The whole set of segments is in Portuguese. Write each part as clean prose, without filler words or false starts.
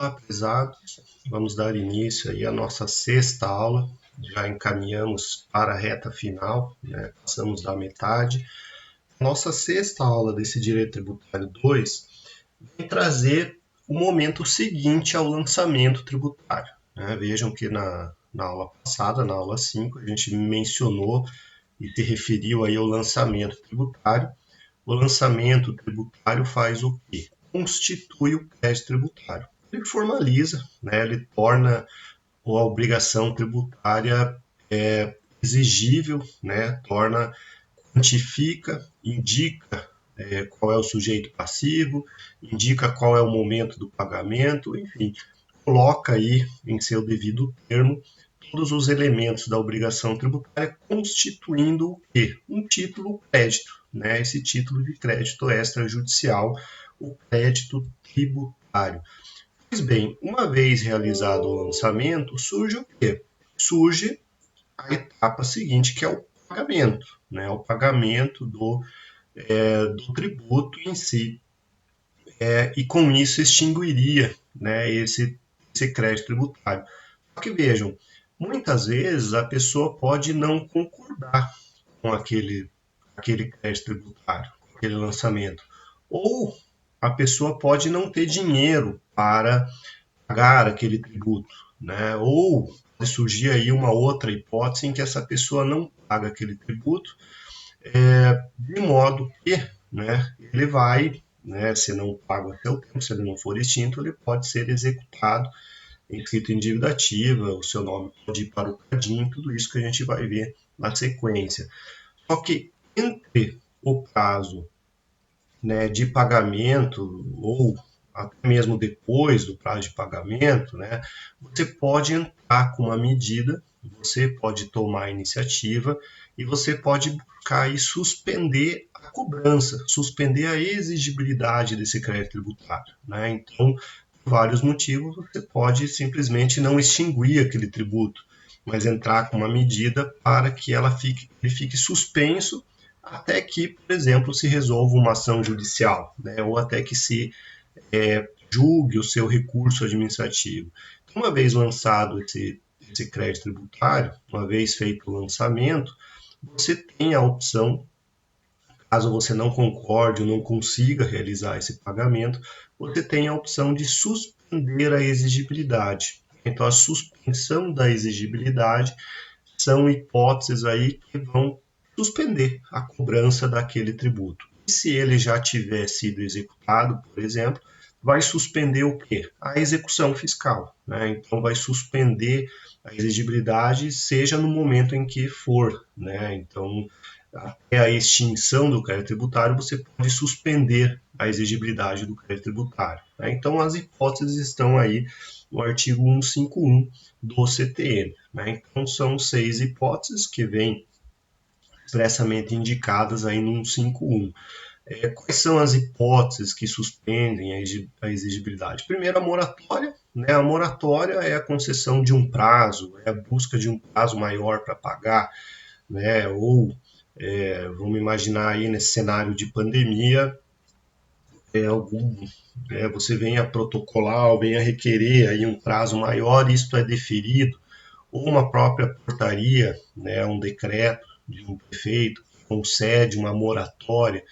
Olá, prezados. Vamos dar início aí à nossa sexta aula. Já encaminhamos para a reta final, né? Passamos da metade. Nossa sexta aula desse Direito Tributário 2 vem trazer o momento seguinte ao lançamento tributário, né? Vejam que na aula passada, na aula 5, a gente mencionou e se referiu aí ao lançamento tributário. O lançamento tributário faz o quê? Constitui o crédito tributário. Ele formaliza, né? Ele torna a obrigação tributária exigível, né? Torna, quantifica, indica qual é o sujeito passivo, indica qual é o momento do pagamento, enfim, coloca aí em seu devido termo todos os elementos da obrigação tributária, constituindo o quê? Um título crédito, né? Esse título de crédito extrajudicial, o crédito tributário. Pois bem, uma vez realizado o lançamento, surge o quê? Surge a etapa seguinte, que é o pagamento, né? O pagamento do tributo em si. E com isso extinguiria, né, esse crédito tributário. Só que vejam, muitas vezes a pessoa pode não concordar com aquele crédito tributário, com aquele lançamento. Ou a pessoa pode não ter dinheiro para pagar aquele tributo, né? Ou pode surgir aí uma outra hipótese em que essa pessoa não paga aquele tributo, de modo que, né, ele vai, né, se não paga a seu tempo, se ele não for extinto, ele pode ser executado, inscrito em dívida ativa, o seu nome pode ir para o CADIM, tudo isso que a gente vai ver na sequência. Só que entre o prazo, né, de pagamento ou até mesmo depois do prazo de pagamento, né, você pode entrar com uma medida, você pode tomar a iniciativa e você pode buscar e suspender a cobrança, suspender a exigibilidade desse crédito tributário, né? Então, por vários motivos, você pode simplesmente não extinguir aquele tributo, mas entrar com uma medida para que ele fique suspenso até que, por exemplo, se resolva uma ação judicial, né, ou até que se julgue o seu recurso administrativo. Então, uma vez lançado esse crédito tributário, uma vez feito o lançamento, você tem a opção, caso você não concorde ou não consiga realizar esse pagamento, você tem a opção de suspender a exigibilidade. Então, a suspensão da exigibilidade são hipóteses aí que vão suspender a cobrança daquele tributo. E se ele já tiver sido executado, por exemplo, vai suspender o quê? A execução fiscal, né? Então vai suspender a exigibilidade, seja no momento em que for, né? Então, até a extinção do crédito tributário, você pode suspender a exigibilidade do crédito tributário, né? Então, as hipóteses estão aí no artigo 151 do CTN, né? Então, são 6 hipóteses que vêm expressamente indicadas aí no 151. Quais são as hipóteses que suspendem a exigibilidade? Primeiro, a moratória, né? A moratória é a concessão de um prazo, é a busca de um prazo maior para pagar, né? Ou, vamos imaginar aí nesse cenário de pandemia, algum, você venha protocolar ou venha requerer aí um prazo maior, isto é deferido, ou uma própria portaria, né, um decreto de um prefeito que concede uma moratória,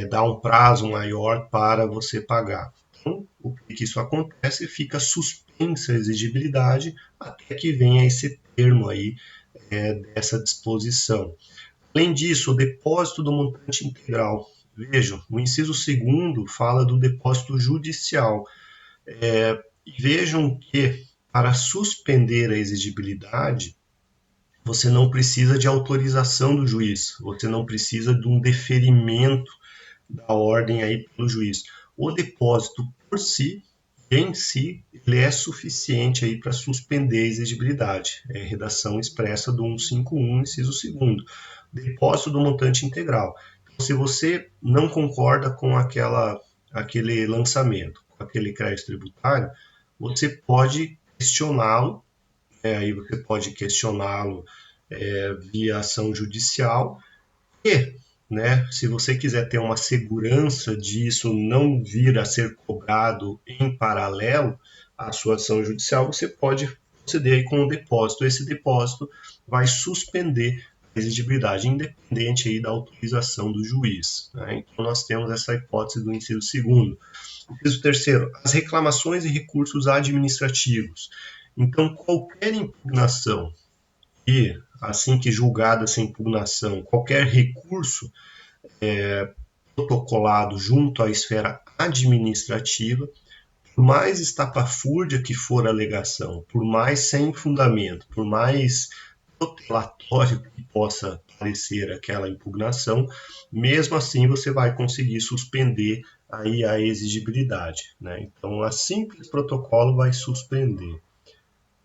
dá um prazo maior para você pagar. Então, o que isso acontece? Fica suspensa a exigibilidade até que venha esse termo aí dessa disposição. Além disso, o depósito do montante integral. Vejam, o inciso segundo fala do depósito judicial. E vejam que para suspender a exigibilidade, você não precisa de autorização do juiz, você não precisa de um deferimento da ordem aí pelo juiz. O depósito por si, em si, ele é suficiente aí para suspender a exigibilidade. É a redação expressa do 151, inciso 2º. Depósito do montante integral. Então, se você não concorda com aquele lançamento, com aquele crédito tributário, você pode questioná-lo, aí você pode questioná-lo via ação judicial e, né, se você quiser ter uma segurança disso não vir a ser cobrado em paralelo, a sua ação judicial, você pode proceder aí com um depósito. Esse depósito vai suspender a exigibilidade, independente aí da autorização do juiz, né? Então, nós temos essa hipótese do inciso segundo. Inciso terceiro, as reclamações e recursos administrativos. Então, qualquer impugnação e, assim que julgada essa impugnação, qualquer recurso protocolado junto à esfera administrativa, por mais estapafúrdia que for a alegação, por mais sem fundamento, por mais protelatório que possa parecer aquela impugnação, mesmo assim você vai conseguir suspender aí a exigibilidade, né? Então, a simples protocolo vai suspender.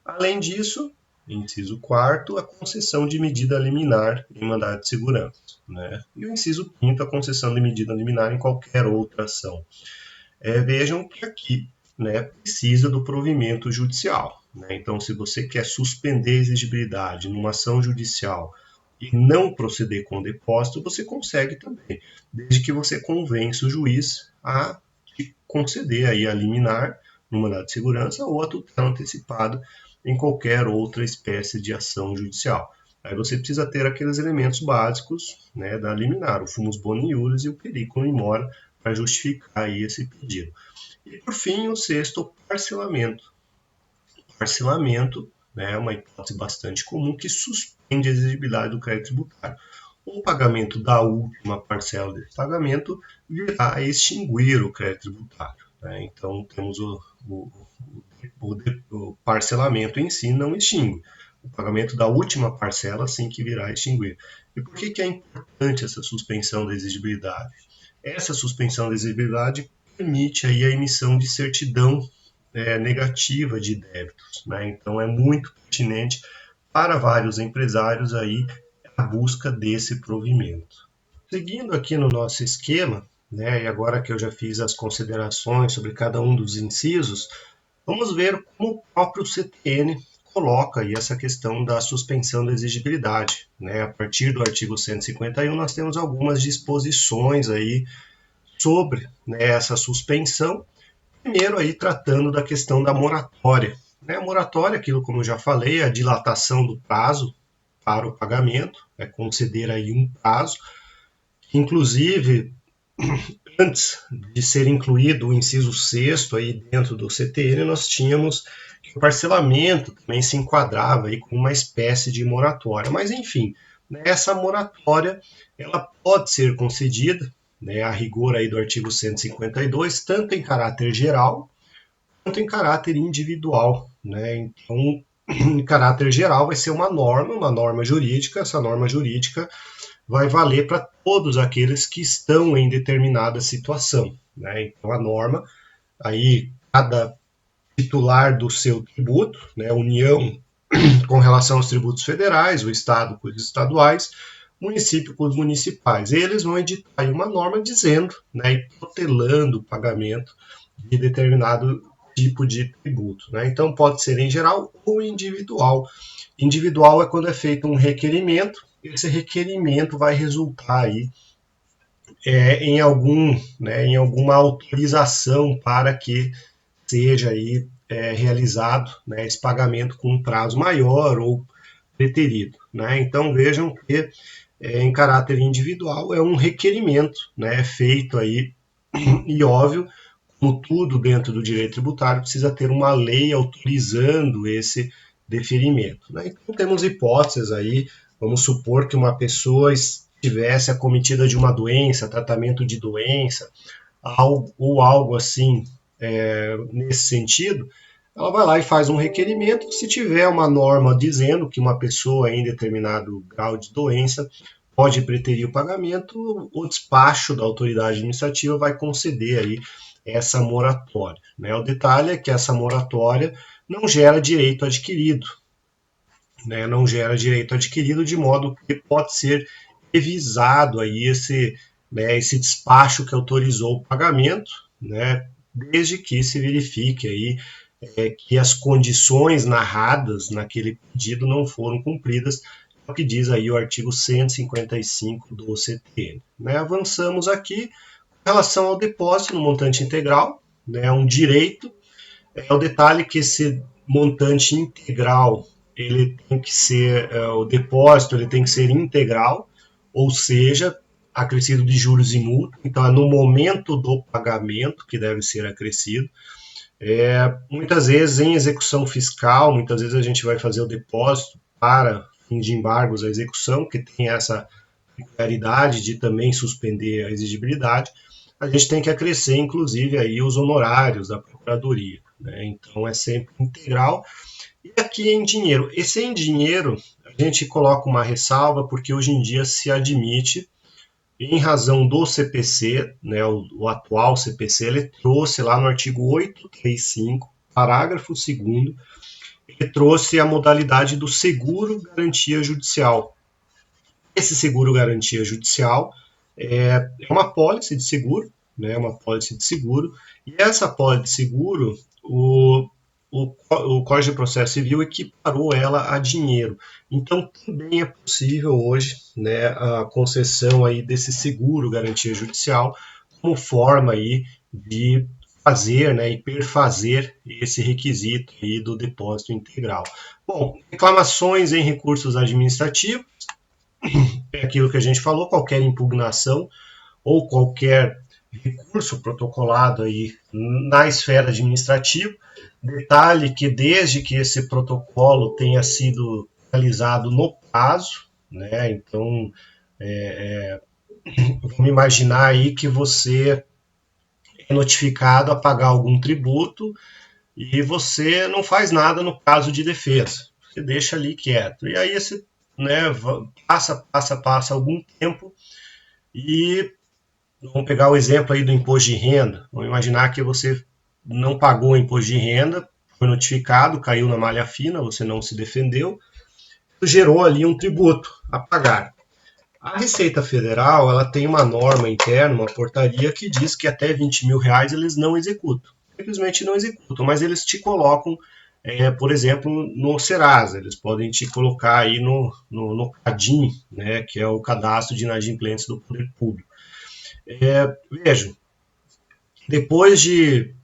Além disso, inciso quarto, a concessão de medida liminar em mandado de segurança, né? E o inciso quinto, a concessão de medida liminar em qualquer outra ação. Vejam que aqui, né, precisa do provimento judicial, né? Então, se você quer suspender a exigibilidade numa ação judicial e não proceder com o depósito, você consegue também, desde que você convença o juiz a te conceder aí a liminar no mandado de segurança ou a tutela antecipada em qualquer outra espécie de ação judicial. Aí você precisa ter aqueles elementos básicos, né, da liminar, o fumus boni iuris e o periculum in mora, para justificar aí esse pedido. E, por fim, o sexto, o parcelamento. O parcelamento, né, é uma hipótese bastante comum que suspende a exigibilidade do crédito tributário. O pagamento da última parcela desse pagamento virá a extinguir o crédito tributário, né? Então, temos o parcelamento em si não extingue. O pagamento da última parcela sim que virá a extinguir. E por que é importante essa suspensão da exigibilidade? Essa suspensão da exigibilidade permite aí a emissão de certidão negativa de débitos, né? Então, é muito pertinente para vários empresários aí a busca desse provimento. Seguindo aqui no nosso esquema, né, e agora que eu já fiz as considerações sobre cada um dos incisos, vamos ver como o próprio CTN coloca aí essa questão da suspensão da exigibilidade, né? A partir do artigo 151, nós temos algumas disposições aí sobre, né, essa suspensão. Primeiro aí tratando da questão da moratória, né? A moratória, aquilo como eu já falei, a dilatação do prazo para o pagamento, é conceder aí um prazo. Inclusive, antes de ser incluído o inciso 6º aí dentro do CTN, nós tínhamos que o parcelamento também se enquadrava aí com uma espécie de moratória. Mas, enfim, né, essa moratória ela pode ser concedida, né, a rigor aí do artigo 152, tanto em caráter geral quanto em caráter individual, né? Então, em caráter geral, vai ser uma norma jurídica. Essa norma jurídica vai valer para todos aqueles que estão em determinada situação, né? Então, a norma, aí, cada titular do seu tributo, né? A União com relação aos tributos federais, o Estado com os estaduais, o município com os municipais. Eles vão editar aí uma norma dizendo, né, e protelando o pagamento de determinado tipo de tributo, né? Então pode ser em geral ou individual. Individual é quando é feito um requerimento, esse requerimento vai resultar aí em alguma autorização para que seja aí realizado, né, esse pagamento com um prazo maior ou preterido, né? Então vejam que em caráter individual é um requerimento, né, feito aí e óbvio, como tudo dentro do direito tributário, precisa ter uma lei autorizando esse deferimento, né? Então temos hipóteses aí, vamos supor que uma pessoa estivesse acometida de uma doença, tratamento de doença, ou algo assim nesse sentido, ela vai lá e faz um requerimento. Se tiver uma norma dizendo que uma pessoa em determinado grau de doença pode preterir o pagamento, o despacho da autoridade administrativa vai conceder aí essa moratória, né? O detalhe é que essa moratória não gera direito adquirido, né? Não gera direito adquirido de modo que pode ser revisado aí esse despacho que autorizou o pagamento, né? Desde que se verifique aí que as condições narradas naquele pedido não foram cumpridas, é o que diz aí o artigo 155 do CTN. Né? Avançamos aqui em relação ao depósito no montante integral, né? Um direito É o detalhe que esse montante integral, ele tem que ser, o depósito ele tem que ser integral, ou seja, acrescido de juros e multa. Então, é no momento do pagamento que deve ser acrescido. Muitas vezes, em execução fiscal, muitas vezes a gente vai fazer o depósito para fim de embargos à execução, que tem essa peculiaridade de também suspender a exigibilidade. A gente tem que acrescer, inclusive, aí os honorários da Procuradoria, né? Então, é sempre integral. E aqui em dinheiro. Esse em dinheiro, a gente coloca uma ressalva, porque hoje em dia se admite, em razão do CPC, né, o atual CPC, ele trouxe lá no artigo 835, parágrafo 2º, ele trouxe a modalidade do seguro garantia judicial. Esse seguro garantia judicial é uma apólice de seguro, né, uma apólice de seguro, e essa apólice de seguro, o Código de Processo Civil equiparou ela a dinheiro. Então, também é possível hoje, né, a concessão aí desse seguro garantia judicial como forma aí de fazer, né, e perfazer esse requisito aí do depósito integral. Bom, reclamações em recursos administrativos, é aquilo que a gente falou, qualquer impugnação ou qualquer recurso protocolado aí na esfera administrativa. Detalhe que desde que esse protocolo tenha sido realizado no prazo, né? Então, vamos imaginar aí que você é notificado a pagar algum tributo e você não faz nada no caso de defesa. Você deixa ali quieto. E aí esse, né, passa algum tempo e vamos pegar o exemplo aí do imposto de renda. Vamos imaginar que você não pagou o imposto de renda, foi notificado, caiu na malha fina, você não se defendeu, gerou ali um tributo a pagar. A Receita Federal ela tem uma norma interna, uma portaria que diz que até 20 mil reais eles não executam. Simplesmente não executam, mas eles te colocam, por exemplo, no Serasa. Eles podem te colocar aí no CADIM, né, que é o Cadastro de Inadimplentes do Poder Público. Vejam, depois de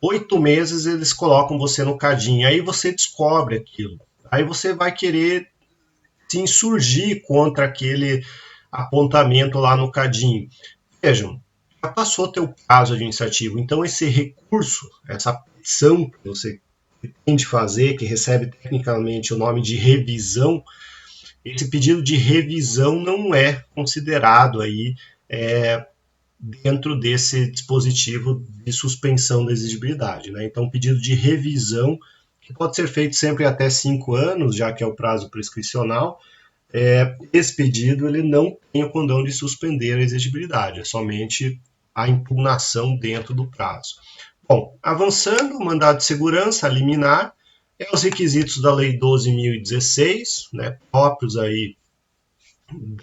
8 meses eles colocam você no cadinho, aí você descobre aquilo. Aí você vai querer se insurgir contra aquele apontamento lá no cadinho. Vejam, já passou teu prazo administrativo, então esse recurso, essa petição que você tem de fazer, que recebe tecnicamente o nome de revisão, esse pedido de revisão não é considerado aí dentro desse dispositivo de suspensão da exigibilidade, né? Então, pedido de revisão, que pode ser feito sempre até 5 anos, já que é o prazo prescricional, esse pedido ele não tem o condão de suspender a exigibilidade, é somente a impugnação dentro do prazo. Bom, avançando, o mandado de segurança, liminar, é os requisitos da Lei 12.016, né, próprios aí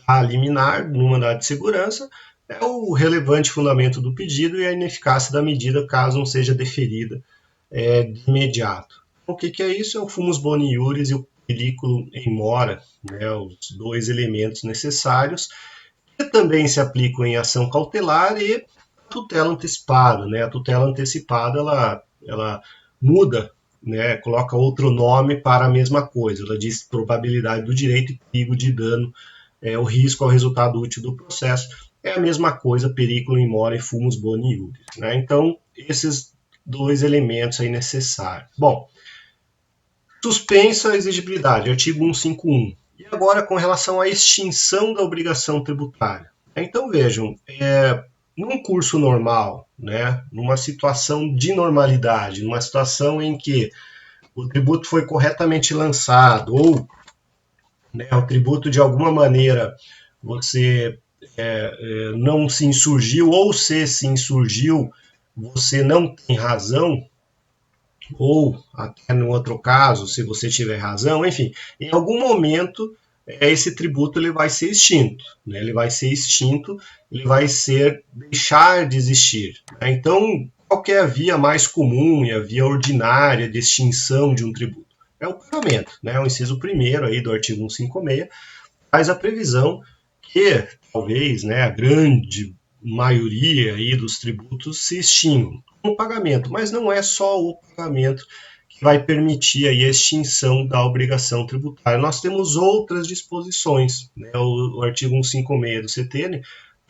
da liminar no mandado de segurança, é o relevante fundamento do pedido e a ineficácia da medida caso não seja deferida de imediato. O que é isso? É o fumus boni iuris e o periculum in mora, né, os dois elementos necessários, que também se aplicam em ação cautelar e tutela antecipada. Né? A tutela antecipada ela muda, né, coloca outro nome para a mesma coisa. Ela diz probabilidade do direito e perigo de dano, o risco ao resultado útil do processo. É a mesma coisa, periculum in mora e fumus boni iuris. Né? Então, esses dois elementos aí necessários. Bom, suspensa a exigibilidade, artigo 151. E agora com relação à extinção da obrigação tributária. Então vejam, num curso normal, né, numa situação de normalidade, numa situação em que o tributo foi corretamente lançado ou, né, o tributo de alguma maneira você não se insurgiu ou se insurgiu, você não tem razão, ou até no outro caso, se você tiver razão, enfim, em algum momento esse tributo ele vai ser extinto, né? Ele vai ser extinto, ele vai deixar de existir. Né? Então, qual que é a via mais comum e a via ordinária de extinção de um tributo? É o pagamento, né? O inciso 1º aí do artigo 156 faz a previsão que talvez, né, a grande maioria aí dos tributos se extinguam com o pagamento, mas não é só o pagamento que vai permitir aí a extinção da obrigação tributária. Nós temos outras disposições, né? O artigo 156 do CTN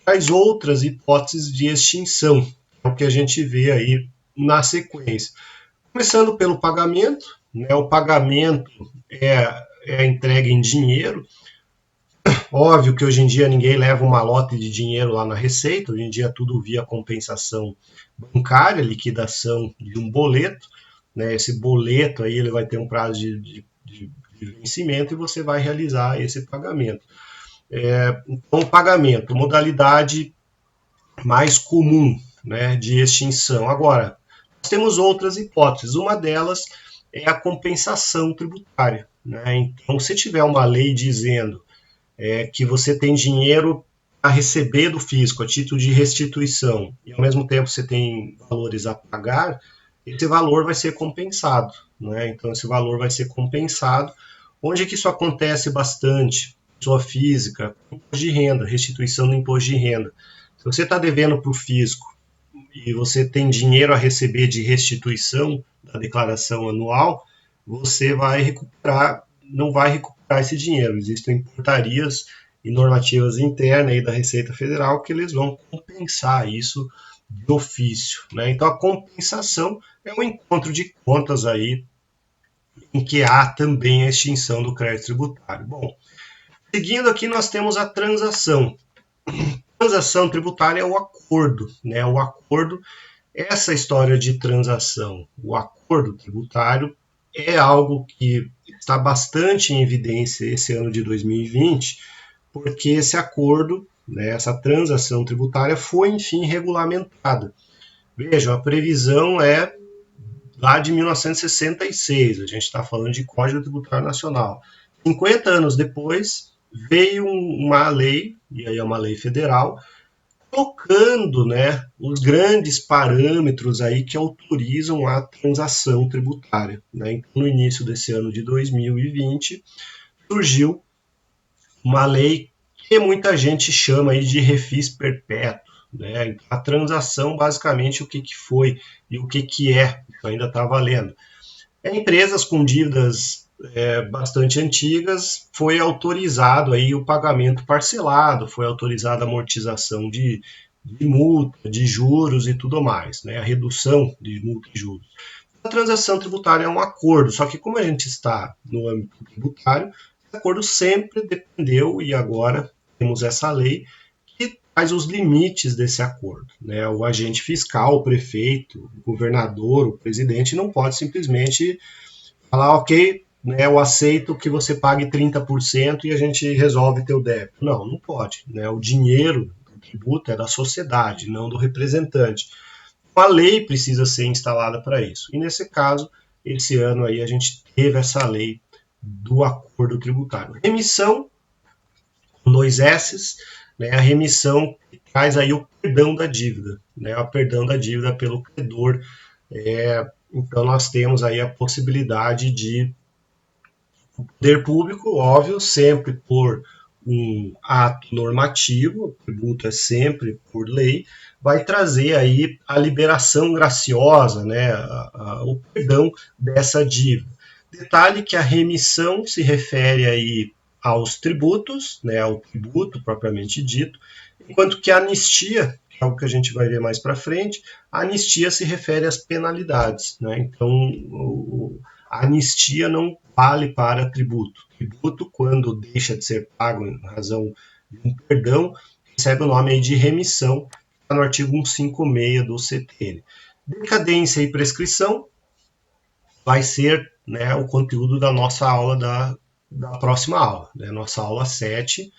traz outras hipóteses de extinção, é o que a gente vê aí na sequência. Começando pelo pagamento, né? O pagamento é a entrega em dinheiro. Óbvio que hoje em dia ninguém leva uma lote de dinheiro lá na Receita, hoje em dia tudo via compensação bancária, liquidação de um boleto, né? Esse boleto aí ele vai ter um prazo de vencimento e você vai realizar esse pagamento. Então, pagamento, modalidade mais comum, né, de extinção. Agora, nós temos outras hipóteses, uma delas é a compensação tributária, né? Então, se tiver uma lei dizendo que você tem dinheiro a receber do fisco a título de restituição e ao mesmo tempo você tem valores a pagar, esse valor vai ser compensado, né? Então esse valor vai ser compensado. Onde é que isso acontece bastante? Pessoa física, imposto de renda, restituição do imposto de renda. Se você está devendo para o fisco e você tem dinheiro a receber de restituição da declaração anual, você vai recuperar, não vai recuperar esse dinheiro. Existem portarias e normativas internas aí da Receita Federal que eles vão compensar isso de ofício, né? Então a compensação é um encontro de contas aí em que há também a extinção do crédito tributário. Bom, seguindo aqui nós temos a transação. A transação tributária é o acordo, né? O acordo, essa história de transação, o acordo tributário é algo que está bastante em evidência esse ano de 2020, porque esse acordo, né, essa transação tributária foi, enfim, regulamentada. Vejam, a previsão é lá de 1966, a gente está falando de Código Tributário Nacional. 50 anos depois, veio uma lei, e aí é uma lei federal, colocando, né, os grandes parâmetros aí que autorizam a transação tributária, né? Então, no início desse ano de 2020, surgiu uma lei que muita gente chama aí de refis perpétuo, né? A transação, basicamente, o que foi e o que é, isso ainda está valendo. Empresas com dívidas bastante antigas, foi autorizado aí o pagamento parcelado, foi autorizada a amortização de multa, de juros e tudo mais, né? A redução de multa e juros. A transação tributária é um acordo, só que como a gente está no âmbito tributário, esse acordo sempre dependeu, e agora temos essa lei, que traz os limites desse acordo, né? O agente fiscal, o prefeito, o governador, o presidente não pode simplesmente falar, ok, né, eu aceito que você pague 30% e a gente resolve teu débito. Não, não pode, né? O dinheiro do tributo é da sociedade, não do representante. Uma lei precisa ser instalada para isso. E nesse caso, esse ano aí a gente teve essa lei do acordo tributário. Remissão, com 2 S's, né, a remissão que traz aí o perdão da dívida, né, o perdão da dívida pelo credor. Então nós temos aí a possibilidade de o poder público, óbvio, sempre por um ato normativo, o tributo é sempre por lei, vai trazer aí a liberação graciosa, né, o perdão dessa dívida. Detalhe que a remissão se refere aí aos tributos, né, ao tributo propriamente dito, enquanto que a anistia, que é algo que a gente vai ver mais para frente, a anistia se refere às penalidades, né? Então a anistia não vale para tributo. Tributo, quando deixa de ser pago em razão de um perdão, recebe o nome aí de remissão, está no artigo 156 do CTN. Decadência e prescrição vai ser, né, o conteúdo da nossa aula da próxima aula, né? Nossa aula 7,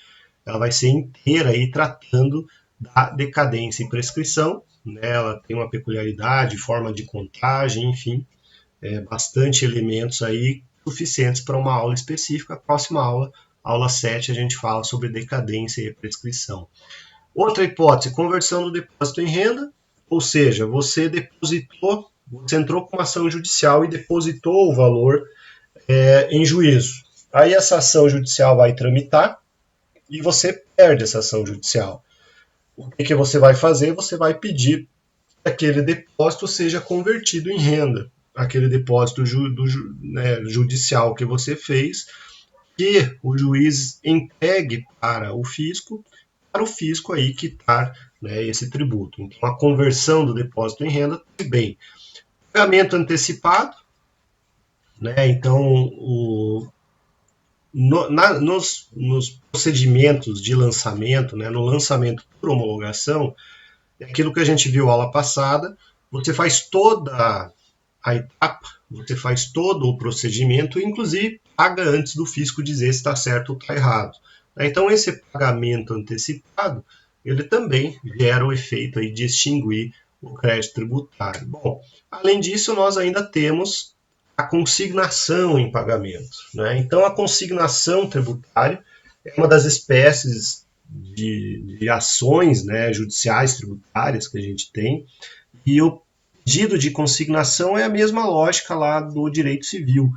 ela vai ser inteira aí tratando da decadência e prescrição, né? Ela tem uma peculiaridade, forma de contagem, enfim, bastante elementos aí suficientes para uma aula específica. A próxima aula, aula 7, a gente fala sobre decadência e prescrição. Outra hipótese, conversão do depósito em renda, ou seja, você depositou, você entrou com uma ação judicial e depositou o valor em juízo. Aí essa ação judicial vai tramitar e você perde essa ação judicial. o que você vai fazer? Você vai pedir que aquele depósito seja convertido em renda. Aquele depósito judicial que você fez, que o juiz entregue para o fisco aí quitar, né, esse tributo. Então, a conversão do depósito em renda também. Pagamento antecipado, né? Então, nos procedimentos de lançamento, né, no lançamento por homologação, é aquilo que a gente viu aula passada, você faz toda a etapa, você faz todo o procedimento, inclusive paga antes do fisco dizer se está certo ou está errado. Então, esse pagamento antecipado, ele também gera o efeito aí de extinguir o crédito tributário. Bom, além disso, nós ainda temos a consignação em pagamento, né? Então, a consignação tributária é uma das espécies de ações, né, judiciais tributárias que a gente tem, e o pedido de consignação é a mesma lógica lá do direito civil.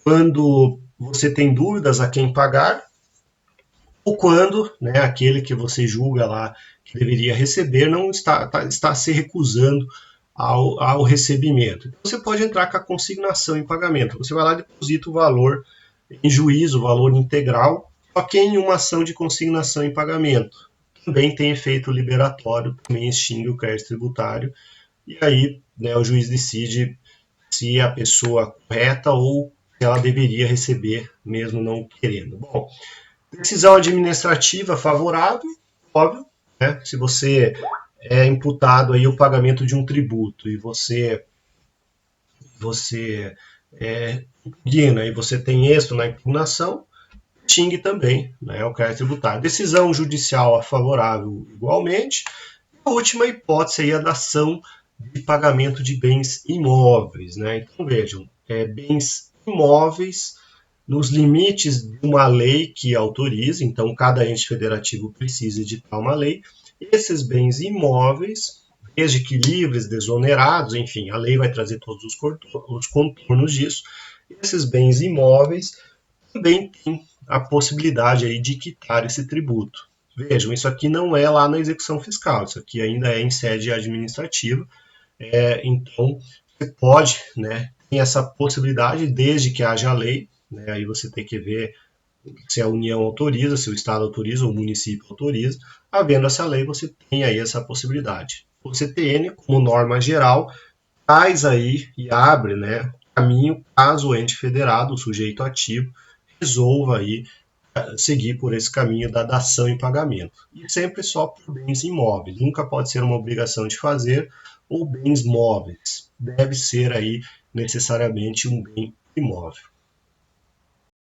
Quando você tem dúvidas a quem pagar, ou quando, né, aquele que você julga lá que deveria receber não está se recusando ao recebimento. Então, você pode entrar com a consignação em pagamento. Você vai lá e deposita o valor em juízo, o valor integral, só que em uma ação de consignação em pagamento. Também tem efeito liberatório, também extingue o crédito tributário, e aí, né, o juiz decide se a pessoa correta ou se ela deveria receber, mesmo não querendo. Bom, decisão administrativa favorável, óbvio, né? Se você é imputado aí o pagamento de um tributo e você impugna e você tem êxito na impugnação, extingue também, né, o crédito tributário. Decisão judicial favorável igualmente. A última hipótese aí é a dação de pagamento de bens imóveis, né? Então vejam, bens imóveis nos limites de uma lei que autoriza, então cada ente federativo precisa editar uma lei. Esses bens imóveis, desde que livres, desonerados, enfim, a lei vai trazer todos os contornos disso. Esses bens imóveis também têm a possibilidade aí de quitar esse tributo. Vejam, isso aqui não é lá na execução fiscal, isso aqui ainda é em sede administrativa. Então, você pode, né, tem essa possibilidade desde que haja lei, né, aí você tem que ver se a União autoriza, se o Estado autoriza ou o município autoriza. Havendo essa lei, você tem aí essa possibilidade. O CTN, como norma geral, traz aí e abre, né, caminho caso o ente federado, o sujeito ativo, resolva aí seguir por esse caminho da dação em pagamento. E sempre só por bens imóveis. Nunca pode ser uma obrigação de fazer ou bens móveis. Deve ser aí necessariamente um bem imóvel.